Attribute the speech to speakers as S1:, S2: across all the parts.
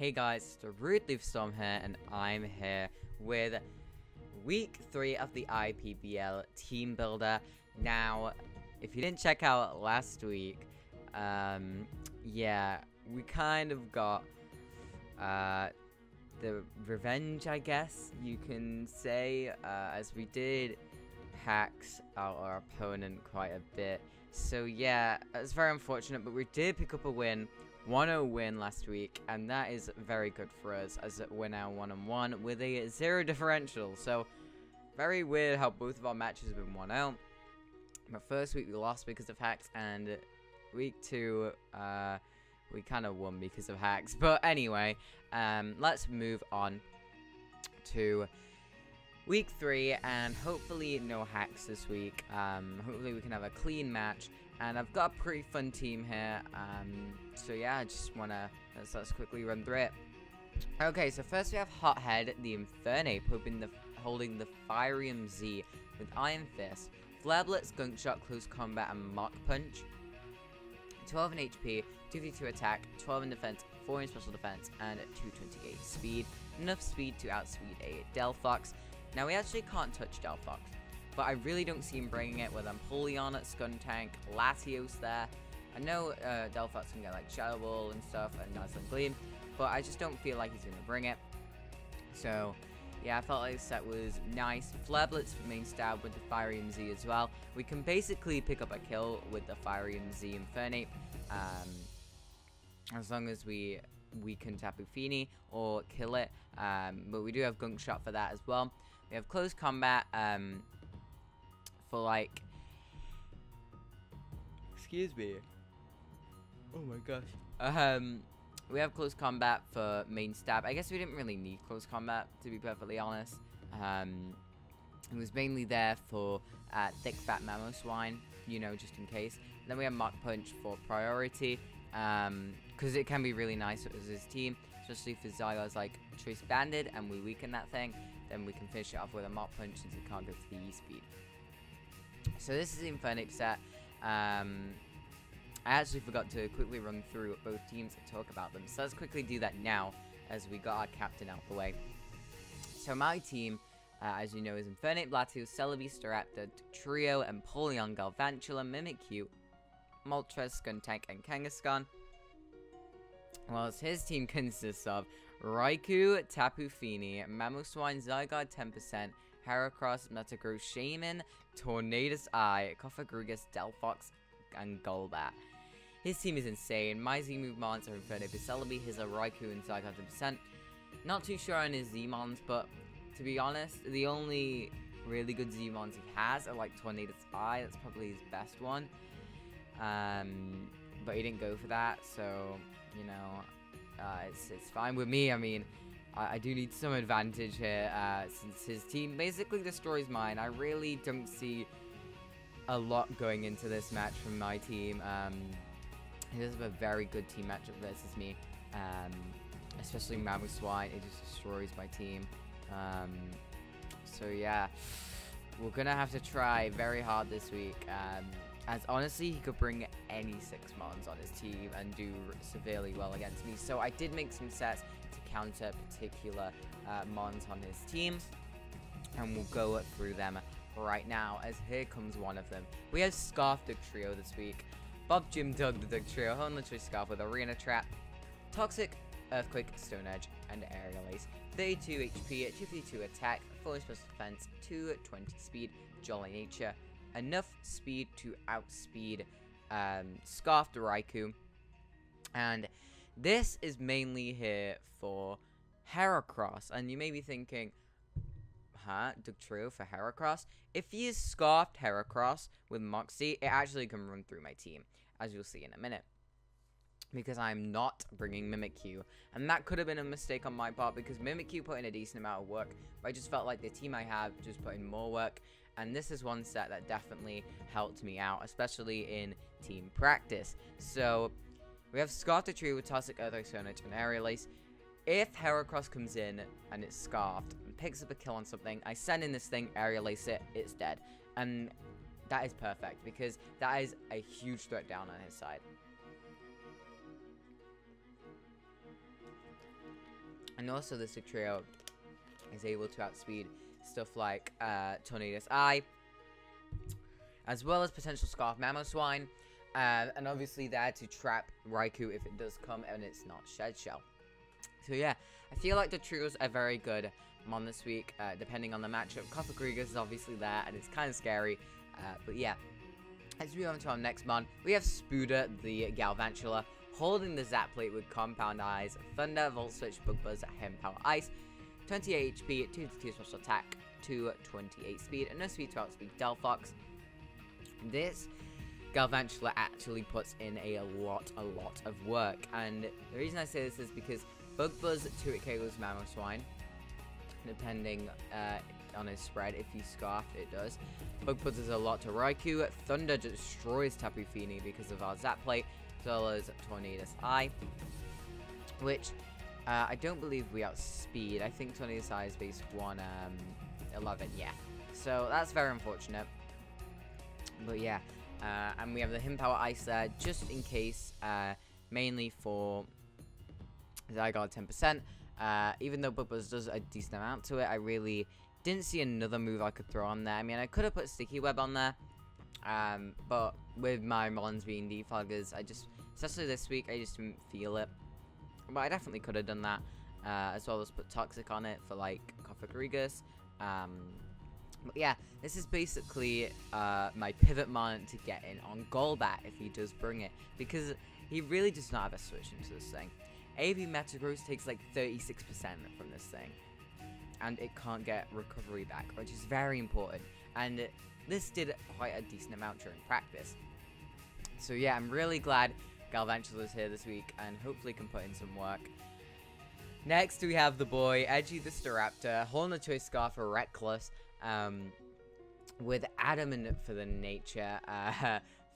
S1: Hey guys, it's Darude Leaf Storm here, and I'm here with week 3 of the IPBL Team Builder. Now, if you didn't check out last week, yeah, we kind of got the revenge, I guess you can say, as we did hacks our opponent quite a bit. So yeah, it's very unfortunate, but we did pick up a win. 1-0 win last week, and that is very good for us as we're now 1-1 with a 0 differential. So very weird how both of our matches have been 1-0. But first week we lost because of hacks, and week 2 we kind of won because of hacks. But anyway, let's move on to week 3, and hopefully no hacks this week. Hopefully we can have a clean match. And I've got a pretty fun team here, so yeah, I just wanna, let's quickly run through it. Okay, so first we have Hothead, the Infernape, holding the Firium Z with Iron Fist, Flare Blitz, Gunk Shot, Close Combat, and Mach Punch. 12 in HP, 2v2 attack, 12 in defense, 4 in special defense, and 228 speed. Enough speed to outspeed a Delphox. Now we actually can't touch Delphox, but I really don't see him bringing it with Empoleon at Skuntank, Latios there. I know Delphox can get like Shadow Ball and stuff and Dazzling Gleam, but I just don't feel like he's going to bring it. So yeah, I felt like this set was nice. Flare Blitz for main stab with the Firium Z as well. We can basically pick up a kill with the Firium Z Infernape, as long as we can Tapu Fini or kill it. But we do have Gunk Shot for that as well. We have Close Combat, for like, excuse me, oh my gosh, we have Close Combat for main stab. I guess we didn't really need Close Combat, to be perfectly honest. It was mainly there for Thick Fat Mamoswine, you know, just in case. Then we have Mach Punch for priority, because it can be really nice as his team, especially if Zygar's like Choice Banded and we weaken that thing, then we can finish it off with a Mach Punch since he can't go to the E-Speed. So this is the Infernape set. I actually forgot to quickly run through both teams and talk about them. So let's quickly do that now as we got our captain out the way. So my team, as you know, is Infernape, Latios, Celebi, Staraptor, Trio, Empoleon, Galvantula, Mimikyu, Moltres, Skuntank, and Kangaskhan. Whilst his team consists of Raikou, Tapu Fini, Mamoswine, Zygarde 10%, Heracross, Metagross, Shaman, Tornadus Eye, Koffagrugus, Delphox, and Golbat. His team is insane. My Z-move mons are Infernape, Celebi, his are Raikou and Zygarde 10%. Not too sure on his Z-mons, but to be honest, the only really good Z-mons he has are like Tornadus Eye. That's probably his best one. But he didn't go for that, so, you know, it's fine with me. I mean, I do need some advantage here, since his team basically destroys mine. I really don't see a lot going into this match from my team. He does have a very good team matchup versus me, especially Mamoswine. It just destroys my team. So yeah, we're gonna have to try very hard this week. As honestly, he could bring any 6 mons on his team and do severely well against me. So I did make some sets to counter particular mons on his team, and we'll go through them right now, as here comes one of them. We have Scarf Dugtrio this week. Bob Jim Doug the Dugtrio, Honliterally Scarf with Arena Trap, Toxic, Earthquake, Stone Edge, and Aerial Ace. 32 HP, 252 attack, 4 special defense, 220 speed, Jolly Nature. Enough speed to outspeed Scarf Raikou. And this is mainly here for Heracross. And you may be thinking, huh? Dugtrio for Heracross? If he is Scarfed Heracross with Moxie, it actually can run through my team, as you'll see in a minute. Because I'm not bringing Mimikyu. And that could have been a mistake on my part, because Mimikyu put in a decent amount of work. But I just felt like the team I have just put in more work. And this is one set that definitely helped me out, especially in team practice. So we have Scarf Dugtrio with Toxic, Earthquake, Stone Edge, and Aerial Ace. If Heracross comes in and it's Scarfed and picks up a kill on something, I send in this thing, Aerial Ace it, it's dead. And that is perfect, because that is a huge threat down on his side. And also the Sig Trio is able to outspeed stuff like Tornadus Eye, as well as potential Scarf Mamoswine, and obviously there to trap Raikou if it does come and it's not Shed Shell. So yeah, I feel like the trios are very good on this week, depending on the matchup. Koffagrigus is obviously there, and it's kind of scary, but yeah. As we move on to our next mon, we have Spooder, the Galvantula, holding the Zap Plate with Compound Eyes, Thunder, Volt Switch, Bug Buzz, Hem Power Ice, 28 HP, 2 special attack, 28 speed, and no speed to outspeed Delphox. This Galvantula actually puts in a lot of work, and the reason I say this is because Bug Buzz 2-hit KOs Mamoswine, depending on his spread. If you Scarf, it does. Bug Buzz is a lot to Raikou. Thunder destroys Tapu Fini because of our Zap Plate, as well as Tornadus Eye, which I don't believe we outspeed. I think Tornadus Eye is base 111, yeah. So that's very unfortunate. But yeah, and we have the Him Power Ice there, just in case, mainly for I got 10%. Even though Bug Buzz does a decent amount to it, I really didn't see another move I could throw on there. I mean, I could have put Sticky Web on there, but with my Mons being defoggers, especially this week, I just didn't feel it. But I definitely could have done that, as well as put Toxic on it for, like, Koffagrigus. But yeah, this is basically my pivot mon to get in on Golbat if he does bring it, because he really does not have a switch into this thing. AV Metagross takes like 36% from this thing, and it can't get recovery back, which is very important, and this did quite a decent amount during practice. So yeah, I'm really glad Galvantula's here this week, and hopefully can put in some work. Next, we have the boy, Edgy the Staraptor, holding a Choice Scarf for Reckless, with Adamant for the Nature,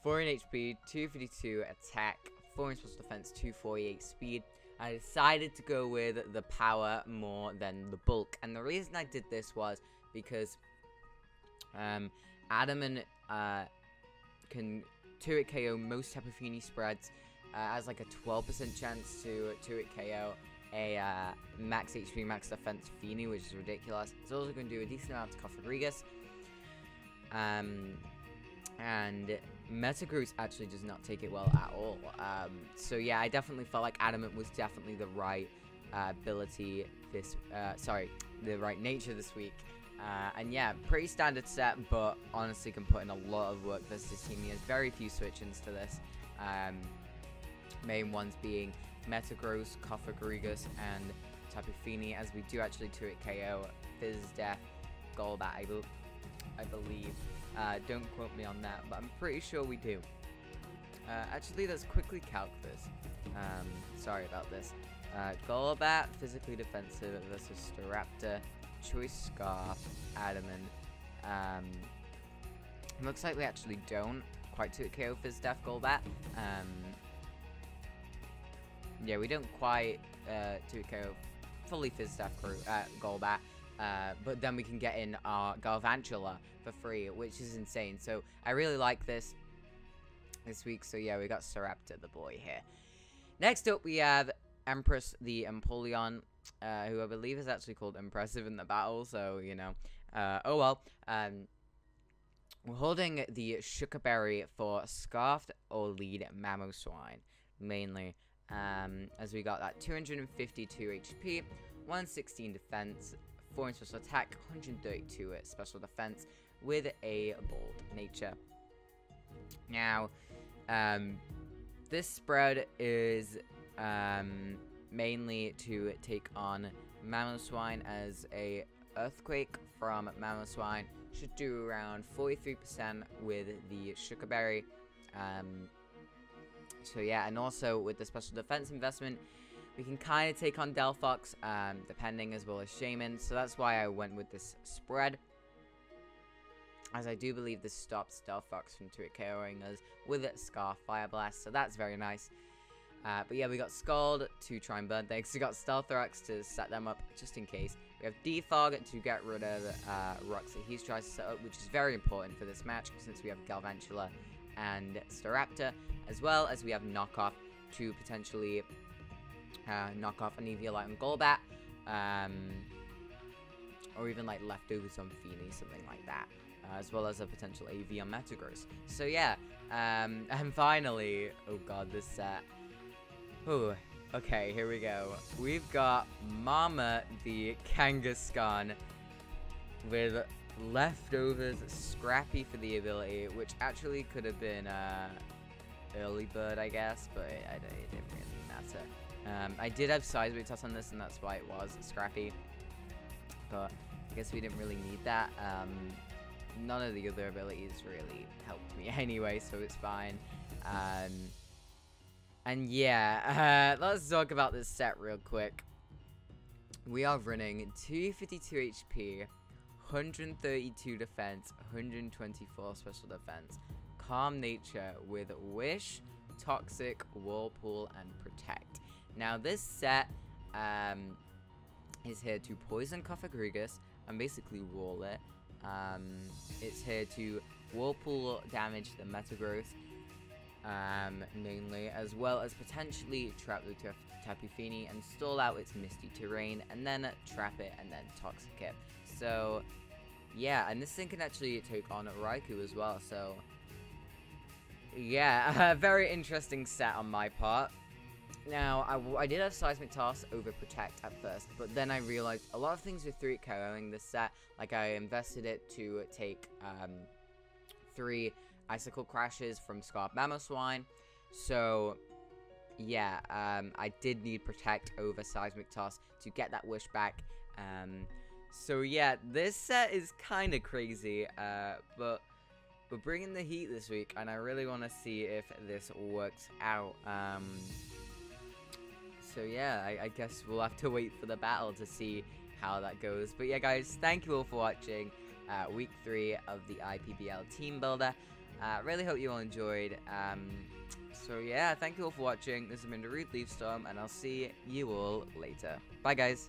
S1: 4 in HP, 252 attack, 4 in special defense, 248 speed. I decided to go with the power more than the bulk, and the reason I did this was because Adamant can 2-hit KO most Tapu Fini spreads, has like a 12% chance to 2-hit KO a max HP, max defense Fini, which is ridiculous. It's also going to do a decent amount to Koffagrigus. And Metagross actually does not take it well at all. So yeah, I definitely felt like Adamant was definitely the right ability this, the right nature this week. And yeah, pretty standard set, but honestly can put in a lot of work versus this team. He has very few switch-ins to this. Main ones being Metagross, Koffagrigus, and Tapu Fini, as we do actually 2-hit KO Fizz Death, Golbat, I believe. Don't quote me on that, but I'm pretty sure we do. Actually, let's quickly calc this. Sorry about this. Golbat, physically defensive versus Staraptor, Choice Scarf, Adamant. Looks like we actually don't quite 2-hit KO Fizz Death Golbat. Yeah, we don't quite 2-hit KO fully Fizz Death Golbat. But then we can get in our Galvantula for free, which is insane. So I really like this week. So yeah, we got Staraptor, the boy, here. Next up, we have Empress the Empoleon, who I believe is actually called Impressive in the battle. So, you know, oh well. We're holding the Shukaberry for Scarfed or Lead Mamoswine, mainly. As we got that 252 HP, 116 defense, 4 in special attack, 132 special defense with a bold nature. Now, this spread is mainly to take on Mamoswine, as a Earthquake from Mamoswine should do around 43% with the Shukaberry. So yeah, and also with the special defense investment, we can kind of take on Delphox, depending, as well as Shaman. So that's why I went with this spread, as I do believe this stops Delphox from 2-hit KOing us with Scarf Fire Blast. So that's very nice. But yeah, we got Scald to try and burn things. We got Stealthrax to set them up just in case. We have Defog to get rid of rocks that he's trying to set up, which is very important for this match since we have Galvantula and Staraptor, as well as we have Knockoff to potentially knock off an Eviolite on Golbat, or even like leftovers on Feeny, something like that, as well as a potential AV on Metagross. So yeah, and finally, oh god, this set. Ooh, okay, here we go. We've got Mama the Kangaskhan with leftovers, Scrappy for the ability, which actually could have been early bird, I guess, but it didn't really matter. I did have Seismic Toss on this, and that's why it was Scrappy, but I guess we didn't really need that. None of the other abilities really helped me anyway, so it's fine. And yeah, let's talk about this set real quick. We are running 252 HP, 132 defense, 124 special defense, Calm Nature with Wish, Toxic, Whirlpool, and Protect. Now this set is here to poison Cofagrigus and basically wall it. It's here to Whirlpool damage the Metagross, mainly, as well as potentially trap the Tapu Fini and stall out its Misty Terrain, and then trap it and then Toxic it. So yeah, and this thing can actually take on Raikou as well, so yeah, a very interesting set on my part. Now, I did have Seismic Toss over Protect at first, but then I realized a lot of things with 3 KOing this set. Like, I invested it to take 3 Icicle Crashes from Scarp Mamoswine. So, yeah, I did need Protect over Seismic Toss to get that Wish back. So, yeah, this set is kind of crazy, but we're bringing the heat this week, and I really want to see if this works out. So yeah, I guess we'll have to wait for the battle to see how that goes. But yeah, guys, thank you all for watching week 3 of the IPBL Team Builder. Really hope you all enjoyed. So yeah, thank you all for watching. This has been Darude Leaf Storm, and I'll see you all later. Bye, guys.